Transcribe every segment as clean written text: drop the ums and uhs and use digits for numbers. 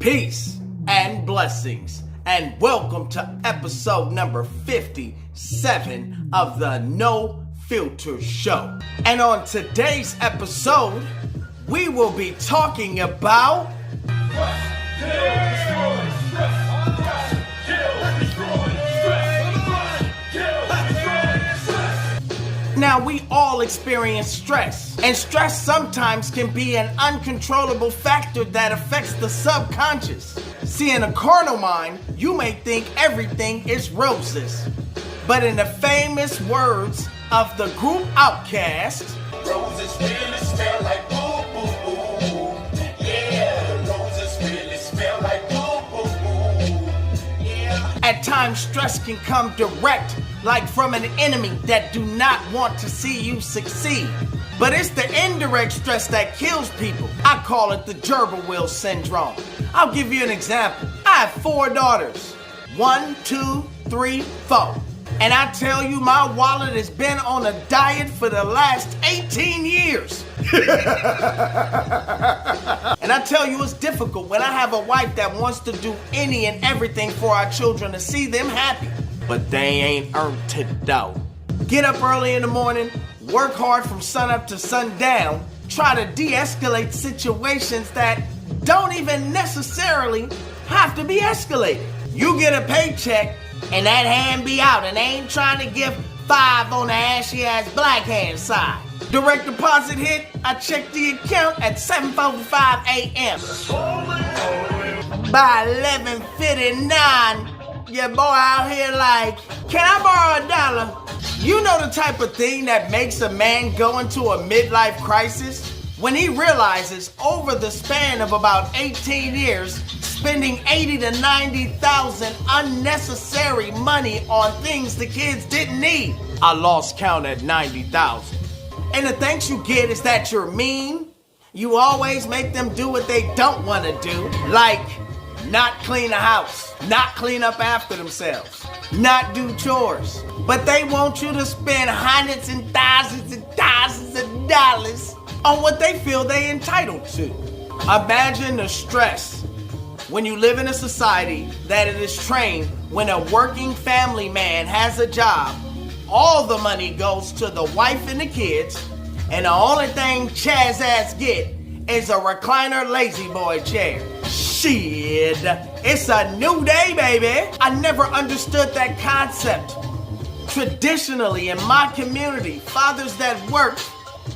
Peace and blessings, and welcome to episode number 57 of the No Filter Show. And on today's episode, we will be talking about Now, we all experience stress, and stress sometimes can be an uncontrollable factor that affects the subconscious. See, in a carnal mind, you may think everything is roses, but in the famous words of the group Outkast, roses really smell like boo boo boo. Yeah, roses really smell like boo boo boo. Yeah. At times stress can come direct, like from an enemy that do not want to see you succeed. But it's the indirect stress that kills people. I call it the gerbil wheel syndrome. I'll give you an example. I have 4 daughters. 1, 2, 3, 4. And I tell you, my wallet has been on a diet for the last 18 years. And I tell you, it's difficult when I have a wife that wants to do any and everything for our children to see them happy. But they ain't earned it though. Get up early in the morning, work hard from sunup to sundown, try to de-escalate situations that don't even necessarily have to be escalated. You get a paycheck and that hand be out and they ain't trying to give 5 on the ashy ass black hand side. Direct deposit hit, I check the account at 7:45 a.m. By 11:59, your boy out here like, can I borrow $1? You know the type of thing that makes a man go into a midlife crisis? When he realizes over the span of about 18 years, spending $80,000 to $90,000 unnecessary money on things the kids didn't need. I lost count at 90,000. And the thanks you get is that you're mean. You always make them do what they don't want to do, like not clean the house, not clean up after themselves, not do chores. But they want you to spend hundreds and thousands of dollars on what they feel they entitled to. Imagine the stress when you live in a society that it is trained when a working family man has a job, all the money goes to the wife and the kids, and the only thing Chaz ass get is a recliner lazy boy chair. Shit, it's a new day, baby. I never understood that concept. Traditionally, in my community, fathers that work,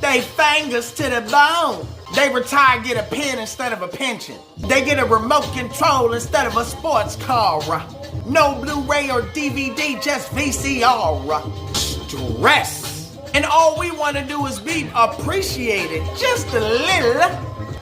they fingers to the bone. They retire, get a pen instead of a pension. They get a remote control instead of a sports car. No Blu-ray or DVD, just VCR. Stress. And all we want to do is be appreciated just a little.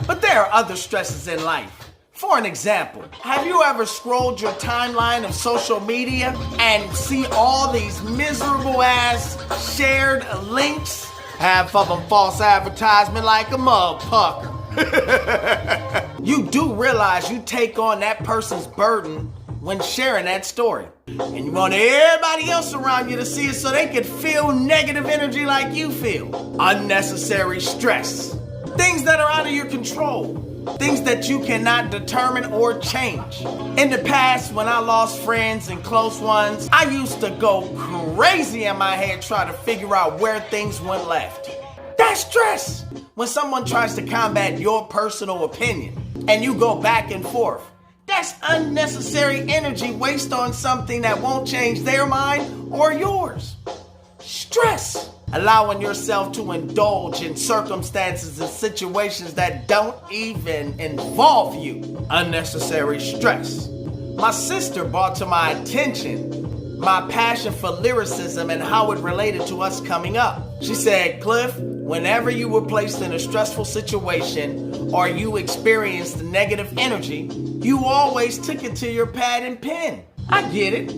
But there are other stresses in life. For an example, have you ever scrolled your timeline of social media and see all these miserable ass shared links? Half of them false advertisement like a motherfucker. You do realize you take on that person's burden when sharing that story. And you want everybody else around you to see it so they can feel negative energy like you feel. Unnecessary stress. Things that are out of your control. Things that you cannot determine or change. In the past, when I lost friends and close ones, I used to go crazy in my head trying to figure out where things went left. That's stress. When someone tries to combat your personal opinion and you go back and forth, that's unnecessary energy waste on something that won't change their mind or yours. Stress. Allowing yourself to indulge in circumstances and situations that don't even involve you. Unnecessary stress. My sister brought to my attention my passion for lyricism and how it related to us coming up. She said, Cliff, whenever you were placed in a stressful situation or you experienced negative energy, you always took it to your pad and pen. I get it.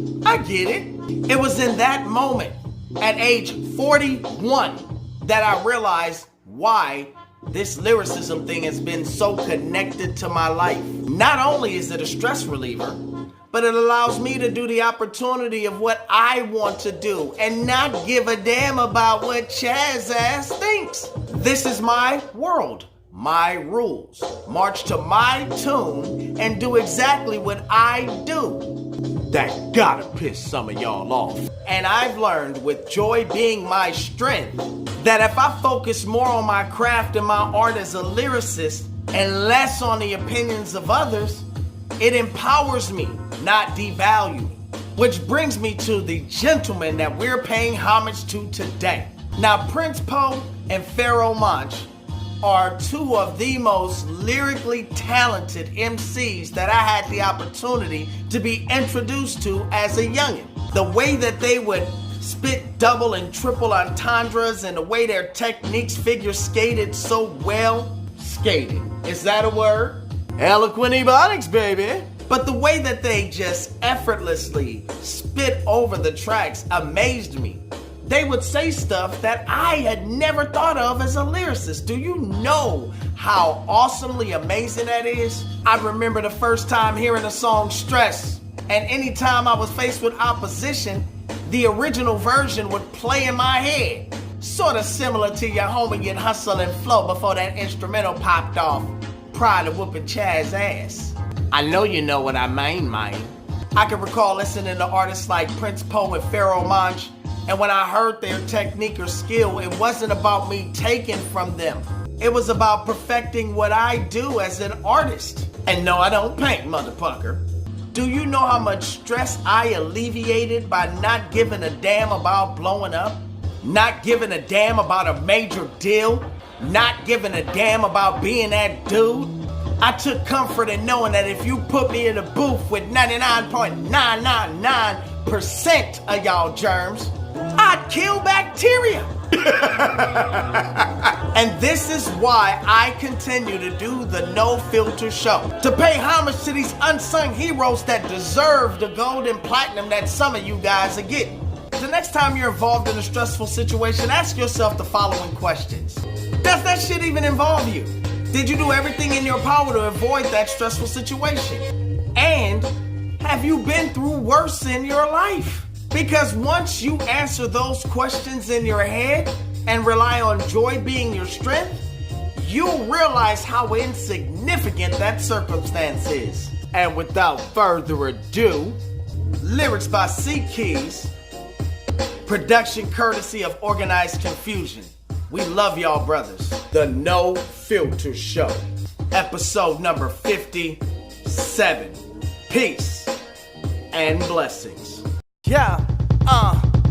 It was in that moment, at age 41, that I realized why this lyricism thing has been so connected to my life. Not only is it a stress reliever, but it allows me to do the opportunity of what I want to do and not give a damn about what Chaz ass thinks. This is my world, my rules, march to my tune, and do exactly what I do. That gotta piss some of y'all off. And I've learned, with joy being my strength, that if I focus more on my craft and my art as a lyricist and less on the opinions of others, it empowers me, not devalues me. Which brings me to the gentleman that we're paying homage to today. Now, Prince Poe and HOMAGE are two of the most lyrically talented MCs that I had the opportunity to be introduced to as a youngin'. The way that they would spit double and triple entendres and the way their techniques figure skated so well. Skating, is that a word? Eloquent ebonics, baby. But the way that they just effortlessly spit over the tracks amazed me. They would say stuff that I had never thought of as a lyricist. Do you know how awesomely amazing that is? I remember the first time hearing the song Stress, and anytime I was faced with opposition, the original version would play in my head. Sort of similar to your homie in Hustle and Flow before that instrumental popped off, prior to whooping Chaz's ass. I know you know what I mean, man. I can recall listening to artists like Prince Poe and HOMAGE, and when I heard their technique or skill, it wasn't about me taking from them. It was about perfecting what I do as an artist. And no, I don't paint, motherfucker. Do you know how much stress I alleviated by not giving a damn about blowing up? Not giving a damn about a major deal? Not giving a damn about being that dude? I took comfort in knowing that if you put me in a booth with 99.999% of y'all germs, I'd kill bacteria. And this is why I continue to do the No Filter Show. To pay homage to these unsung heroes that deserve the gold and platinum that some of you guys are getting. The next time you're involved in a stressful situation, ask yourself the following questions. Does that shit even involve you? Did you do everything in your power to avoid that stressful situation? And have you been through worse in your life? Because once you answer those questions in your head and rely on joy being your strength, you'll realize how insignificant that circumstance is. And without further ado, lyrics by C Keys, production courtesy of Organized Confusion. We love y'all, brothers. The No Filter Show, episode number 57. Peace and blessings. Yeah,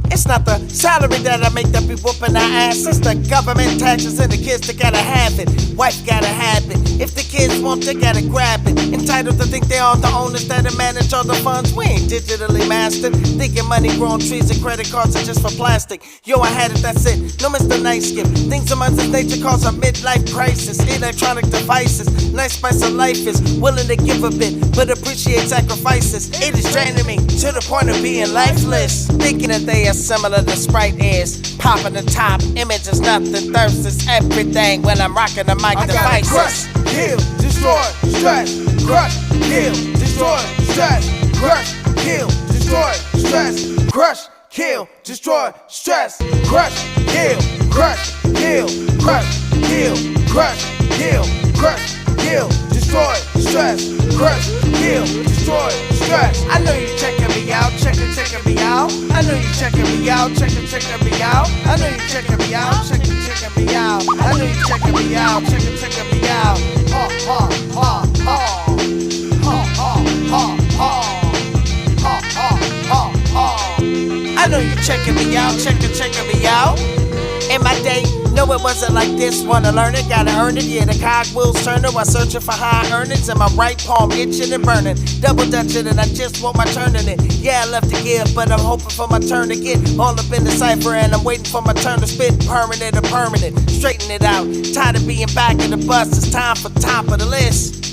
it's not the salary that I make that be whooping our ass. It's the government taxes and the kids that gotta have it. Wife gotta have it. If the kids want, they gotta grab it. Entitled to think they are the owners that manage all the funds. We ain't digitally mastered. Thinking money growing trees and credit cards are just for plastic. Yo, I had it, that's it. No Mr. Nice Skip. Things amongst this nature cause a midlife crisis. Electronic devices. Nice spice of life is willing to give a bit, but appreciate sacrifices. It is draining me to the point of being lifeless. Thinking that they are similar to Sprite is. Popping the top, image is nothing. Thirst is everything when I'm rocking the mic devices. Crush, kill, destroy, stress. Crush, kill, destroy, stress. Crush, kill, destroy, stress. Crush, kill, destroy, stress. Crush, kill, crush, kill, crush, kill, crush, kill, crush, kill, destroy, stress. Crush, kill, destroy, stress. I know you checking me out, checking me out. I know you checking me out, checking me out. I know you checking me out, checking me out. I know you checking me out, checking me out. Ha ha ha ha. Ha ha ha ha. Ha ha ha ha. I know you checking me out, checking me out. In my day, no, it wasn't like this. Wanna learn it, gotta earn it. Yeah, the cogwheels turning while searching for high earnings. And my right palm itching and burning. Double dutching and I just want my turn in it. Yeah, I love to give, but I'm hoping for my turn to get all up in the cipher. And I'm waiting for my turn to spit. Permanent or permanent, straighten it out. Tired of being back in the bus, it's time for top of the list.